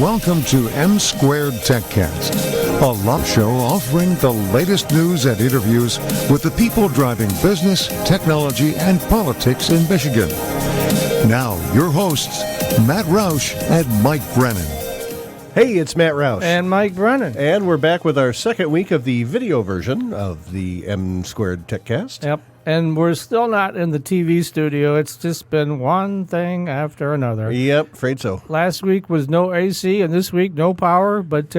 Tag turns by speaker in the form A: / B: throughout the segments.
A: Welcome to M Squared TechCast, a love show offering the latest news and interviews with the people driving business, technology, and politics in Michigan. Now, your hosts, Matt Roush and Mike Brennan.
B: Hey, it's Matt Roush.
C: And Mike Brennan.
B: And we're back with our second week of the video version of the M Squared TechCast.
C: Yep. And we're still not in the TV studio. It's just been one thing after another.
B: Yep, afraid so.
C: Last week was no AC, and this week no power. But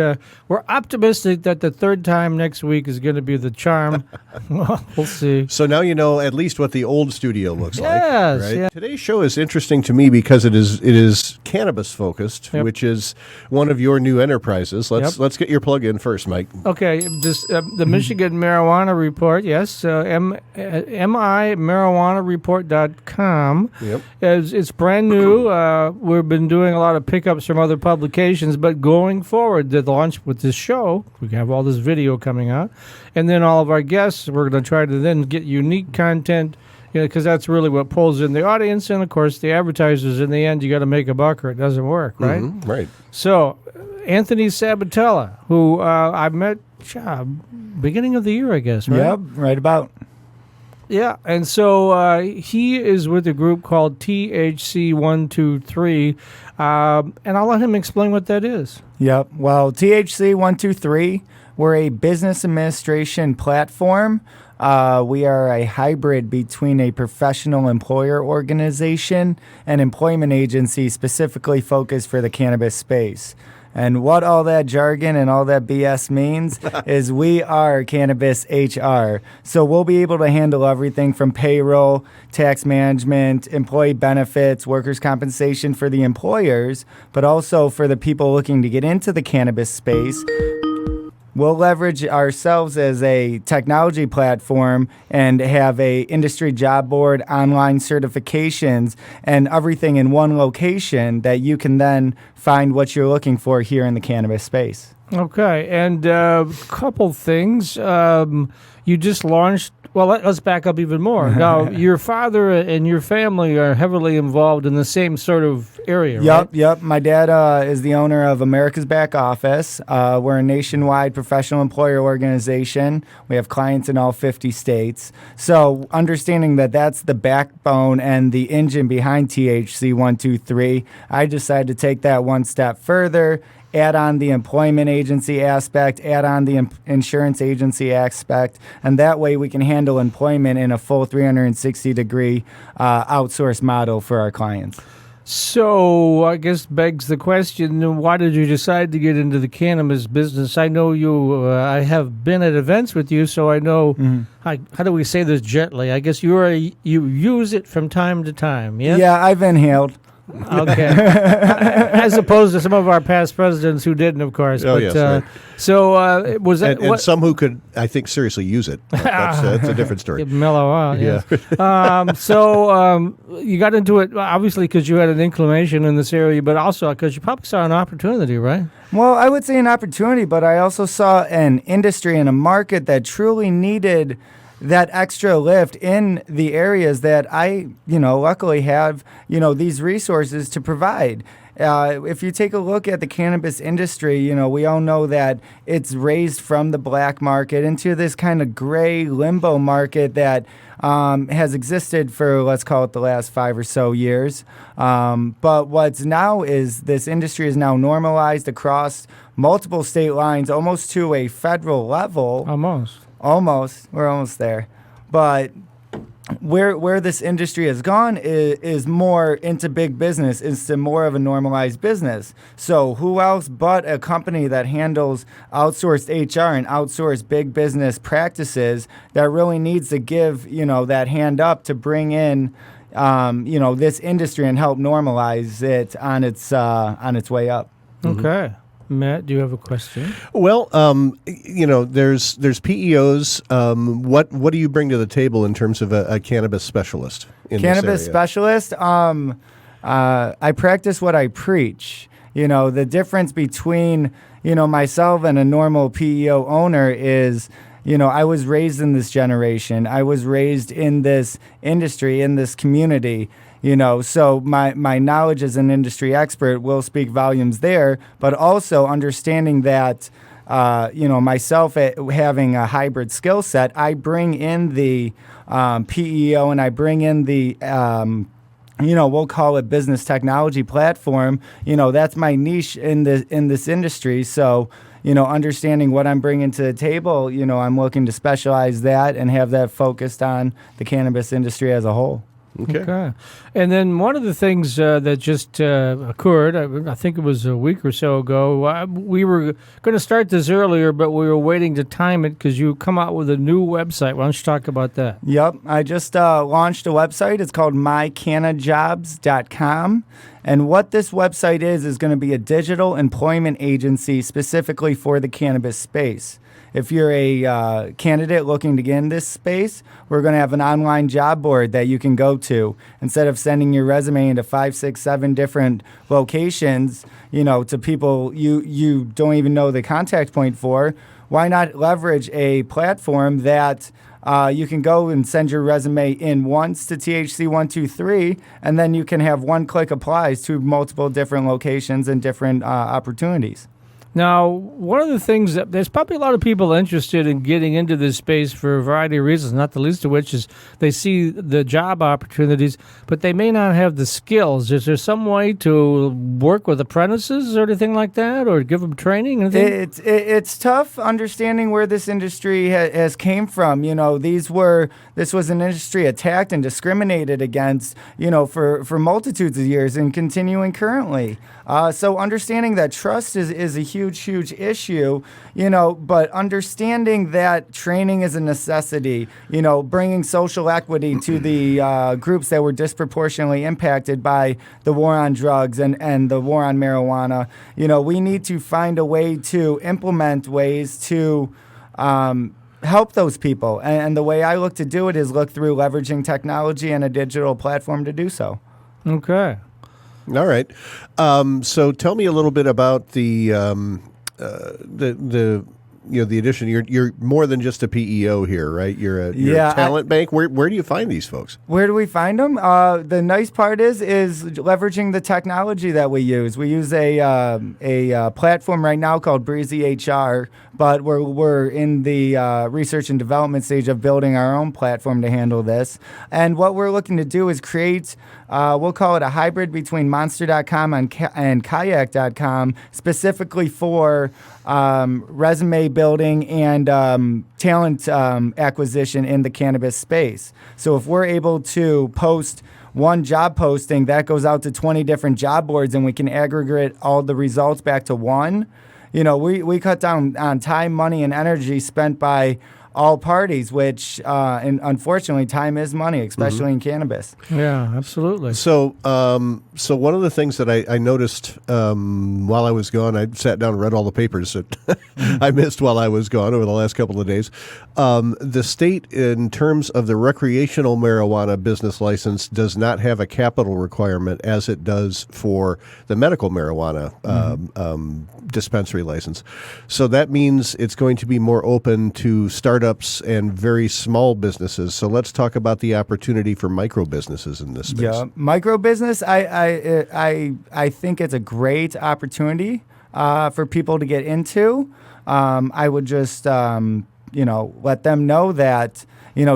C: we're optimistic that the third time next week is going to be the charm. Well, we'll see.
B: So now you know at least what the old studio looks like.
C: Yes.
B: Right?
C: Yeah.
B: Today's show is interesting to me because it is cannabis focused,
C: Yep.
B: which is one of your new enterprises. Let's get your plug in first, Mike.
C: Okay, just the Michigan Marijuana Report, yes, MIMarijuanareport.com.
B: Yep.
C: It's brand new. We've been doing a lot of pickups from other publications, but going forward, the launch with this show, we have all this video coming out, and then all of our guests, we're going to try to then get unique content, because that's really what pulls in the audience, and of course the advertisers. In the end, you got to make a buck or it doesn't work, right?
B: Mm-hmm, right.
C: So, Anthony Sabatella, who I met beginning of the year, I guess, right?
D: Yep, right about.
C: Yeah, and so he is with a group called THC123, and I'll let him explain what that is.
D: Yep. Well, THC123, we're a business administration platform. We are a hybrid between a professional employer organization and employment agency specifically focused for the cannabis space. And what all that jargon and all that BS means is we are Cannabis HR. So we'll be able to handle everything from payroll, tax management, employee benefits, workers' compensation for the employers, but also for the people looking to get into the cannabis space. We'll leverage ourselves as a technology platform and have a industry job board, online certifications, and everything in one location that you can then find what you're looking for here in the cannabis space.
C: Okay, and a couple things. You just launched. Well, let's back up even more. Now, your father and your family are heavily involved in the same sort of area, right?
D: Yep. My dad is the owner of America's Back Office. We're a nationwide professional employer organization. We have clients in all 50 states. So understanding that that's the backbone and the engine behind THC123, I decided to take that one step further, add on the employment agency aspect, add on the insurance agency aspect, and that way we can handle employment in a full 360-degree outsource model for our clients.
C: So I guess begs the question, why did you decide to get into the cannabis business? I know you, I have been at events with you, so I know, how do we say this gently? I guess you use it from time to time, yes?
D: Yeah, I've inhaled.
C: Okay. As opposed to some of our past presidents who didn't, of course.
B: Oh,
C: but,
B: yes, right.
C: So was that...
B: And some who could, I think, seriously use it. That's a different story.
C: Mellow out,
B: Yeah.
C: So you got into it, obviously, because you had an inclination in this area, but also because you probably saw an opportunity, right?
D: Well, I would say an opportunity, but I also saw an industry and a market that truly needed that extra lift in the areas that I, luckily have, these resources to provide. If you take a look at the cannabis industry, we all know that it's raised from the black market into this kind of gray limbo market that has existed for, let's call it, the last 5 or so years. But what's now is this industry is now normalized across multiple state lines, almost to a federal level. Almost. We're almost there. But where this industry has gone is more into big business, into more of a normalized business. So who else but a company that handles outsourced HR and outsourced big business practices that really needs to give, that hand up to bring in, this industry and help normalize it on its way up.
C: Okay. Matt, do you have a question?
B: Well, there's PEOs. What do you bring to the table in terms of a cannabis specialist in
D: Cannabis
B: this area?
D: specialist? I practice what I preach. The difference between, myself and a normal PEO owner is, I was raised in this generation. I was raised in this industry, in this community. So my knowledge as an industry expert will speak volumes there, but also understanding that, myself having a hybrid skill set, I bring in the PEO and I bring in the, we'll call it business technology platform. That's my niche in this industry. So, understanding what I'm bringing to the table, I'm looking to specialize that and have that focused on the cannabis industry as a whole.
C: Okay. And then one of the things that just occurred, I think it was a week or so ago, we were going to start this earlier, but we were waiting to time it because you come out with a new website. Why don't you talk about that?
D: Yep. I just launched a website. It's called mycannajobs.com. And what this website is going to be a digital employment agency specifically for the cannabis space. If you're a candidate looking to get in this space, we're going to have an online job board that you can go to. Instead of sending your resume into 5, 6, 7 different locations, to people you don't even know the contact point for, why not leverage a platform that you can go and send your resume in once to THC123, and then you can have one-click applies to multiple different locations and different opportunities.
C: Now, one of the things that there's probably a lot of people interested in getting into this space for a variety of reasons, not the least of which is they see the job opportunities, but they may not have the skills. Is there some way to work with apprentices or anything like that, or give them training?
D: It's tough understanding where this industry has came from. This was an industry attacked and discriminated against, for multitudes of years and continuing currently. So understanding that trust is a huge issue, but understanding that training is a necessity, bringing social equity to the groups that were disproportionately impacted by the war on drugs and the war on marijuana. We need to find a way to implement ways to help those people. And the way I look to do it is look through leveraging technology and a digital platform to do so.
C: Okay.
B: All right. So tell me a little bit about the addition. You're more than just a PEO here, right? You're a talent bank. Where do you find these folks?
D: Where do we find them? The nice part is leveraging the technology that we use. We use a platform right now called Breezy HR, but we're in the research and development stage of building our own platform to handle this. And what we're looking to do is create, we'll call it a hybrid between Monster.com and Kayak.com, specifically for resume building and talent acquisition in the cannabis space. So if we're able to post one job posting, that goes out to 20 different job boards, and we can aggregate all the results back to one. We cut down on time, money, and energy spent by all parties, which, and unfortunately, time is money, especially in cannabis.
C: Yeah, absolutely.
B: So, so one of the things that I noticed while I was gone, I sat down and read all the papers that I missed while I was gone over the last couple of days. The state, in terms of the recreational marijuana business license, does not have a capital requirement as it does for the medical marijuana dispensary license. So that means it's going to be more open to startups and very small businesses. So let's talk about the opportunity for micro businesses in this space. Yeah,
D: micro business, I think it's a great opportunity for people to get into. I would just let them know that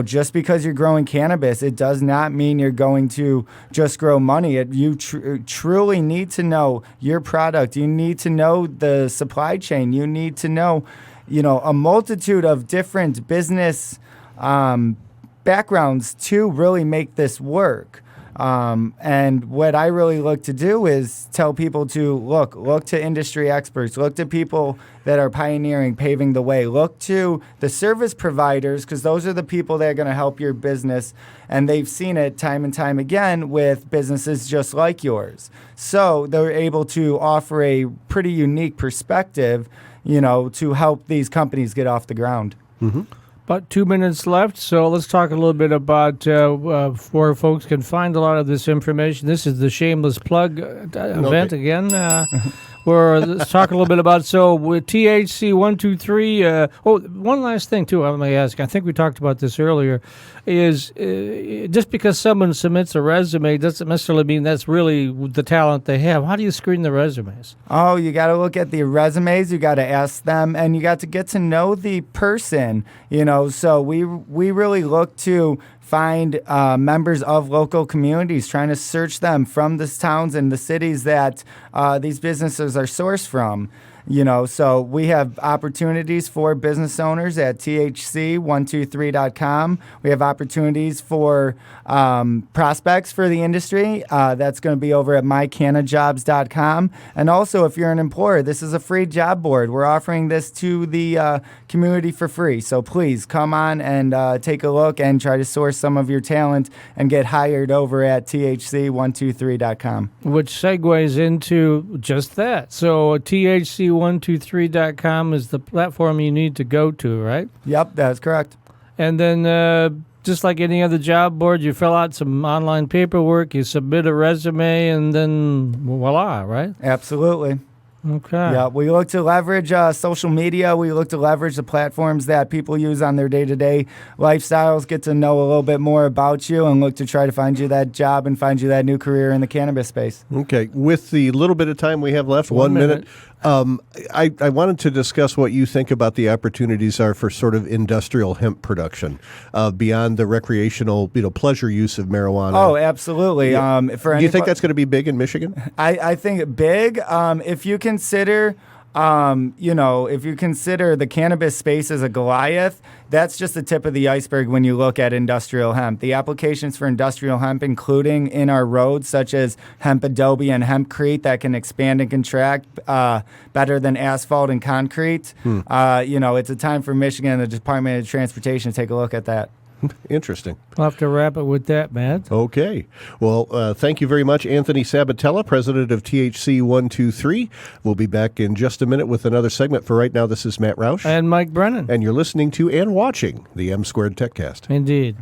D: just because you're growing cannabis, it does not mean you're going to just grow money. You truly need to know your product. You need to know the supply chain. You need to know, a multitude of different business backgrounds to really make this work. And what I really look to do is tell people to look to industry experts, look to people that are pioneering, paving the way, look to the service providers, because those are the people that are going to help your business. And they've seen it time and time again with businesses just like yours. So they're able to offer a pretty unique perspective, to help these companies get off the ground.
B: Mm-hmm.
C: About 2 minutes left, so let's talk a little bit about where folks can find a lot of this information. This is the Shameless Plug event again. Let's talk a little bit about, so with THC123, one last thing too I may ask, I think we talked about this earlier, is just because someone submits a resume doesn't necessarily mean that's really the talent they have. How do you screen the resumes?
D: Oh, you got to look at the resumes, you got to ask them, and you got to get to know the person, so we really look to find members of local communities, trying to search them from the towns and the cities that these businesses are sourced from. So we have opportunities for business owners at THC123.com. We have opportunities for prospects for the industry. That's going to be over at mycanajobs.com. And also, if you're an employer, this is a free job board. We're offering this to the community for free. So please come on and take a look and try to source some of your talent and get hired over at THC123.com.
C: Which segues into just that. So THC123.com is the platform you need to go to, right?
D: Yep, that's correct.
C: And then just like any other job board, you fill out some online paperwork, you submit a resume, and then voila, right?
D: Absolutely.
C: Okay.
D: Yeah, we look to leverage social media. We look to leverage the platforms that people use on their day-to-day lifestyles, get to know a little bit more about you, and look to try to find you that job and find you that new career in the cannabis space.
B: Okay. With the little bit of time we have left, 1 minute, I wanted to discuss what you think about the opportunities are for sort of industrial hemp production beyond the recreational, pleasure use of marijuana.
D: Oh, absolutely.
B: Yeah. Do you think that's going to be big in Michigan?
D: I think big. If you consider, if you consider the cannabis space as a Goliath, that's just the tip of the iceberg when you look at industrial hemp. The applications for industrial hemp, including in our roads, such as hemp adobe and hempcrete, that can expand and contract better than asphalt and concrete. It's a time for Michigan and the Department of Transportation to take a look at that.
B: Interesting.
C: We'll have to wrap it with that, Matt.
B: Okay. Well, thank you very much, Anthony Sabatella, president of THC123. We'll be back in just a minute with another segment. For right now, this is Matt Roush.
C: And Mike Brennan.
B: And you're listening to and watching the M Squared TechCast.
C: Indeed.